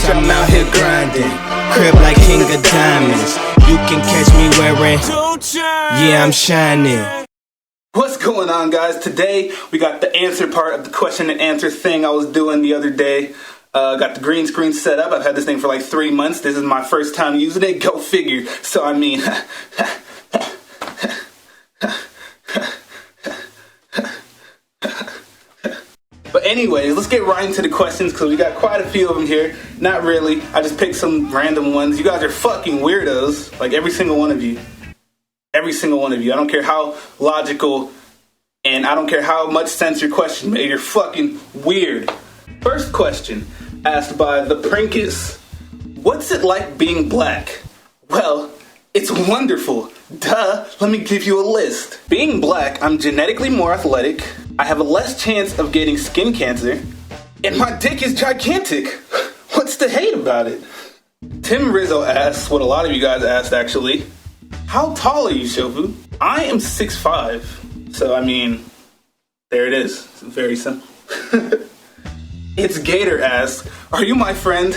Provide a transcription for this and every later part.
I'm out here grinding. Crib like King of Diamonds. You can catch me wearing. Yeah, I'm shining. What's going on, guys? Today we got the answer part of the question and answer thing I was doing the other day. Got the green screen set up. I've had this thing for like 3 months. This is my first time using it. Go figure. So I mean, but anyways, let's get right into the questions because we got quite a few of them here. Not really. I just picked some random ones. You guys are fucking weirdos. Like every single one of you. Every single one of you. I don't care how logical and I don't care how much sense your question made. You're fucking weird. First question asked by THEprinkus. What's it like being black? Well, it's wonderful. Duh, let me give you a list. Being black, I'm genetically more athletic. I have a less chance of getting skin cancer. And my dick is gigantic. What's the hate about it? Tim Rizzo asks, what a lot of you guys asked actually. How tall are you, Shofu? I am 6'5". So, I mean, there it is. It's very simple. itzGator asks, are you my friend?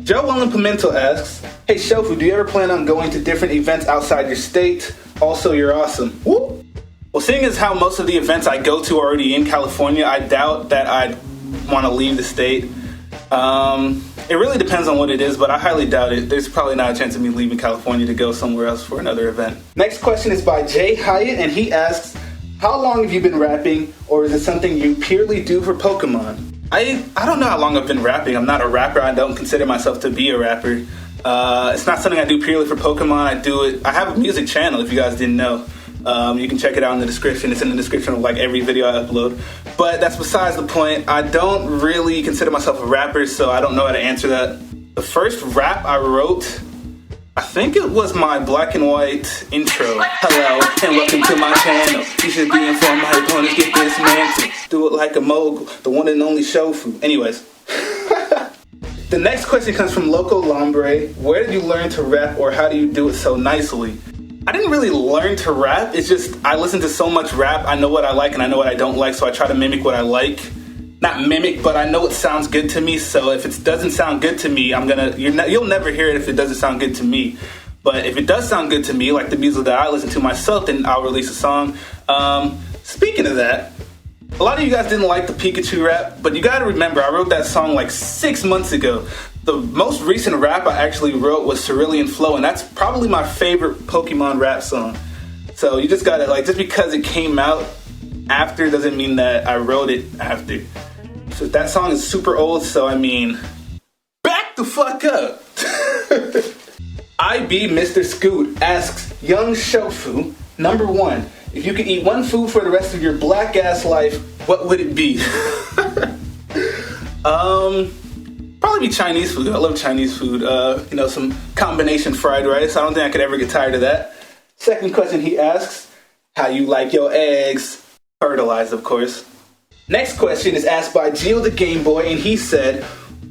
Joe Ellen Pimento asks, hey Shofu, do you ever plan on going to different events outside your state? Also, you're awesome. Woo! Well, seeing as how most of the events I go to are already in California, I doubt that I'd want to leave the state. It really depends on what it is, but I highly doubt it. There's probably not a chance of me leaving California to go somewhere else for another event. Next question is by Jay Hyatt, and he asks, how long have you been rapping, or is it something you purely do for Pokemon? I don't know how long I've been rapping. I'm not a rapper. I don't consider myself to be a rapper. It's not something I do purely for Pokemon. I have a music channel, if you guys didn't know. You can check it out in the description. It's in the description of like every video I upload. But that's besides the point. I don't really consider myself a rapper, so I don't know how to answer that. The first rap I wrote, I think it was my black and white intro. Hello, and welcome to my channel. You should be informed my opponents get this mantle. Do it like a mogul, the one and only Shofu. Anyways. The next question comes from Loco Lombre. Where did you learn to rap, or how do you do it so nicely? I didn't really learn to rap. It's just I listen to so much rap. I know what I like and I know what I don't like, so I try to mimic what I like. Not mimic, but I know it sounds good to me. So if it doesn't sound good to me, you'll never hear it if it doesn't sound good to me. But if it does sound good to me, like the music that I listen to myself, then I'll release a song. Speaking of that, a lot of you guys didn't like the Pikachu rap, but you gotta remember, I wrote that song like 6 months ago. The most recent rap I actually wrote was Cerulean Flow, and that's probably my favorite Pokemon rap song. So you just gotta, just because it came out after doesn't mean that I wrote it after. So that song is super old, so I mean, back the fuck up. IB Mr. Scoot asks, Young Shofu, number 1, if you could eat one food for the rest of your black ass life, what would it be? Probably be Chinese food. I love Chinese food. Some combination fried rice. I don't think I could ever get tired of that. Second question he asks, how you like your eggs? Fertilized, of course. Next question is asked by Geo the Game Boy, and he said,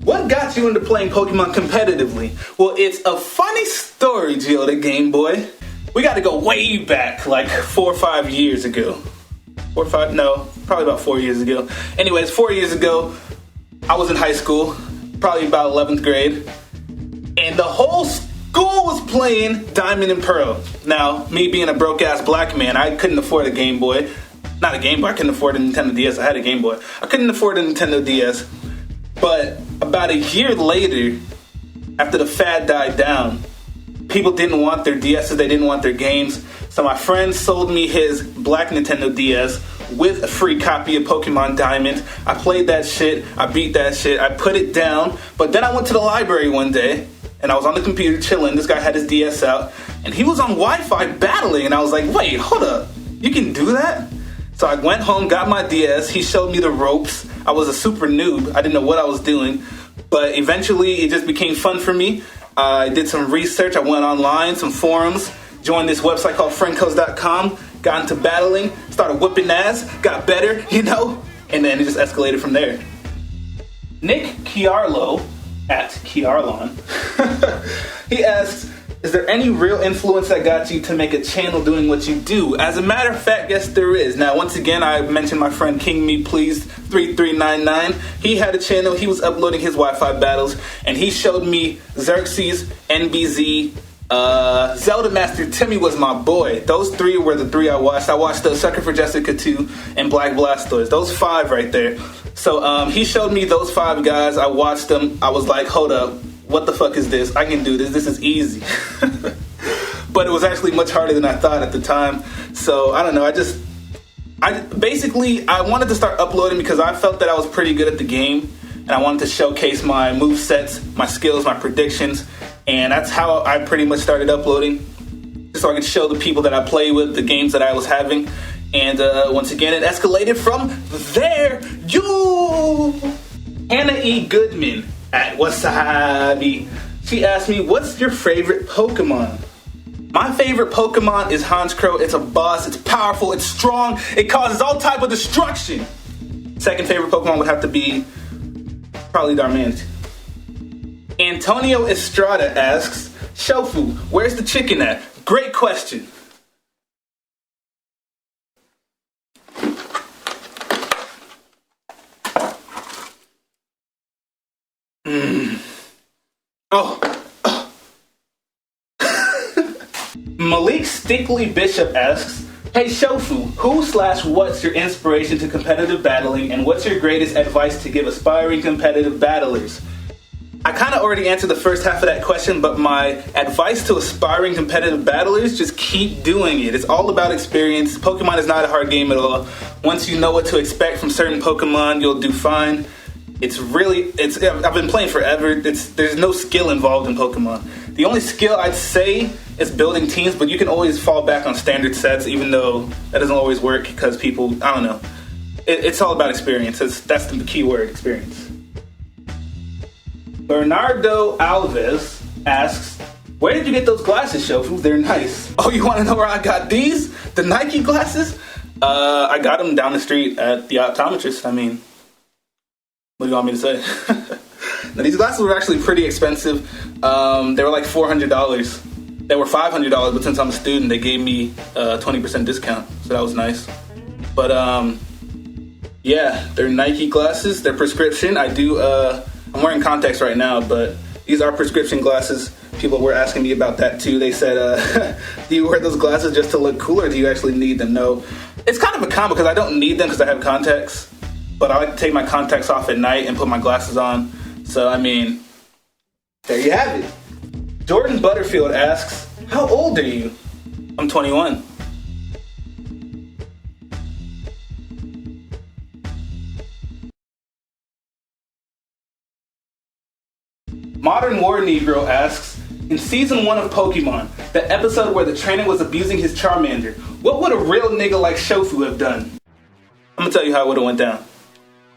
what got you into playing Pokemon competitively? Well, it's a funny story, Geo the Game Boy. We got to go way back, like 4 or 5 years ago. 4 or 5? No, probably about 4 years ago. Anyways, 4 years ago, I was in high school, probably about 11th grade, and the whole school was playing Diamond and Pearl. Now, me being a broke-ass black man, I couldn't afford a Game Boy. Not a Game Boy, I couldn't afford a Nintendo DS. I had a Game Boy. I couldn't afford a Nintendo DS. But about a year later, after the fad died down, people didn't want their DSs, they didn't want their games. So my friend sold me his black Nintendo DS with a free copy of Pokemon Diamond. I played that shit, I beat that shit, I put it down. But then I went to the library one day, and I was on the computer chilling. This guy had his DS out, and he was on Wi-Fi battling, and I was like, wait, hold up, you can do that? So I went home, got my DS, he showed me the ropes. I was a super noob, I didn't know what I was doing, but eventually it just became fun for me. I did some research, I went online, some forums, joined this website called friendcodes.com, got into battling, started whooping ass, got better, and then it just escalated from there. Nick Chiarlo, at Chiarlon, he asks, Is there any real influence that got you to make a channel doing what you do? As a matter of fact, yes, there is. Now, once again, I mentioned my friend King Me Please 3399. He had a channel. He was uploading his Wi-Fi battles, and he showed me Xerxes, NBZ, Zelda Master Timmy was my boy. Those three were the three I watched. I watched Sucker for Jessica 2 and Black Blastoise. Those five right there. So he showed me those five guys. I watched them. I was like, hold up. What the fuck is this? I can do this. This is easy. But it was actually much harder than I thought at the time. So I don't know. I wanted to start uploading because I felt that I was pretty good at the game. And I wanted to showcase my move sets, my skills, my predictions. And that's how I pretty much started uploading. So I could show the people that I play with, the games that I was having. And once again, it escalated from there. Hannah E Goodman at waassaaabiiii. She asked me, what's your favorite Pokemon? My favorite Pokemon is Honchkrow. It's a boss, it's powerful, it's strong, it causes all type of destruction. Second favorite Pokemon would have to be probably Darmanitan. Antonio Estrada asks, Shofu, where's the chicken at? Great question. Malik Stickley Bishop asks, hey Shofu, who/what's your inspiration to competitive battling, and what's your greatest advice to give aspiring competitive battlers? I kind of already answered the first half of that question, but my advice to aspiring competitive battlers, just keep doing it. It's all about experience. Pokemon is not a hard game at all. Once you know what to expect from certain Pokemon, you'll do fine. I've been playing forever. There's no skill involved in Pokemon. The only skill I'd say is building teams, but you can always fall back on standard sets, even though that doesn't always work because people, I don't know. It's all about experience. That's the key word, experience. Bernardo Alves asks, where did you get those glasses, Shofu? They're nice. Oh, you want to know where I got these? The Nike glasses? I got them down the street at the optometrist. I mean, what do you want me to say? Now, these glasses were actually pretty expensive. They were like $400. They were $500, but since I'm a student, they gave me a 20% discount, so that was nice. But yeah, they're Nike glasses. They're prescription. I'm wearing contacts right now, but these are prescription glasses. People were asking me about that too. They said, do you wear those glasses just to look cool, or do you actually need them? No. It's kind of a combo because I don't need them because I have contacts, but I like to take my contacts off at night and put my glasses on. So, I mean, there you have it. Jordan Butterfield asks, how old are you? I'm 21. Modern War Negro asks, in season 1 of Pokemon, the episode where the trainer was abusing his Charmander, what would a real nigga like Shofu have done? I'm gonna tell you how it would have went down.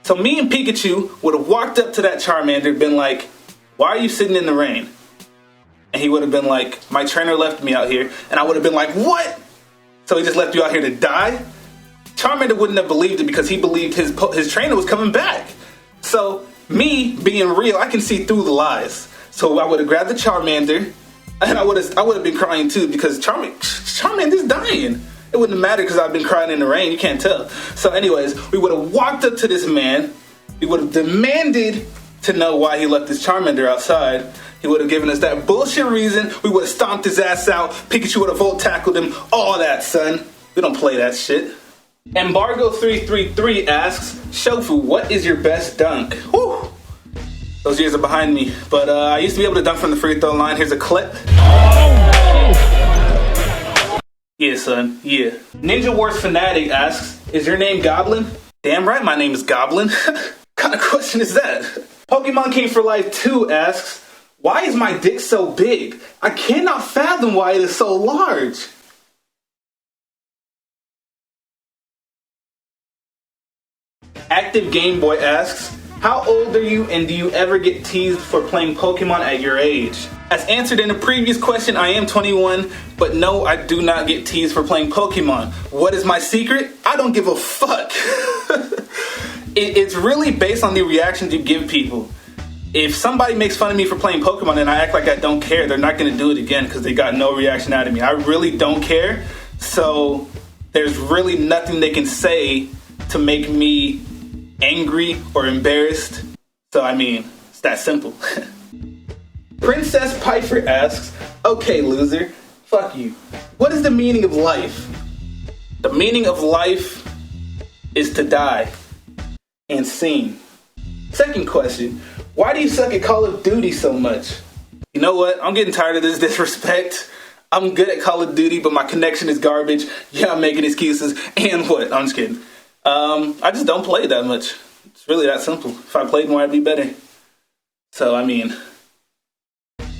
So me and Pikachu would have walked up to that Charmander, been like, why are you sitting in the rain? And he would have been like, my trainer left me out here. And I would have been like, what? So he just left you out here to die? Charmander wouldn't have believed it because he believed his trainer was coming back. So me being real, I can see through the lies. So I would have grabbed the Charmander, and I would have been crying too because Charmander's dying. It wouldn't have mattered because I've been crying in the rain. You can't tell. So anyways, we would have walked up to this man. We would have demanded to know why he left his Charmander outside. He would have given us that bullshit reason. We would have stomped his ass out. Pikachu would have volt tackled him. All that, son. We don't play that shit. Embargo333 asks, Shofu, what is your best dunk? Whew. Those years are behind me. But I used to be able to dunk from the free throw line. Here's a clip. Yeah, son. Yeah. ninjawarzfanatic asks, is your name Goblin? Damn right my name is Goblin. What kind of question is that? Pokemon King for Life 2 asks, why is my dick so big? I cannot fathom why it is so large. Active Game Boy asks, how old are you and do you ever get teased for playing Pokemon at your age? As answered in a previous question, I am 21, but no, I do not get teased for playing Pokemon. What is my secret? I don't give a fuck. It's really based on the reactions you give people. if somebody makes fun of me for playing Pokemon and I act like I don't care, they're not going to do it again because they got no reaction out of me. I really don't care. So there's really nothing they can say to make me angry or embarrassed. So, I mean, it's that simple. Princess Pipher asks, okay, loser, fuck you. What is the meaning of life? The meaning of life is to die. And scene. Second question, why do you suck at Call of Duty so much? You know what? I'm getting tired of this disrespect. I'm good at Call of Duty, but my connection is garbage. Yeah, I'm making excuses. And what? I'm just kidding. I just don't play that much. It's really that simple. If I played more, I'd be better. So, I mean,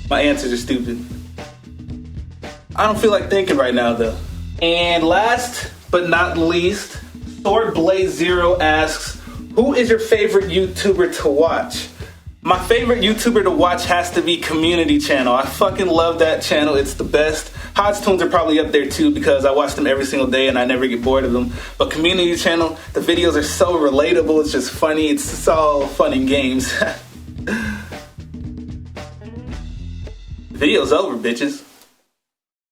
my answers are stupid. I don't feel like thinking right now, though. And last but not least, SwordBlaze0 asks, who is your favorite YouTuber to watch? My favorite YouTuber to watch has to be Community Channel. I fucking love that channel. It's the best. Hodgetoons are probably up there too because I watch them every single day and I never get bored of them. But Community Channel, the videos are so relatable. It's just funny. It's all fun and games. Video's over, bitches.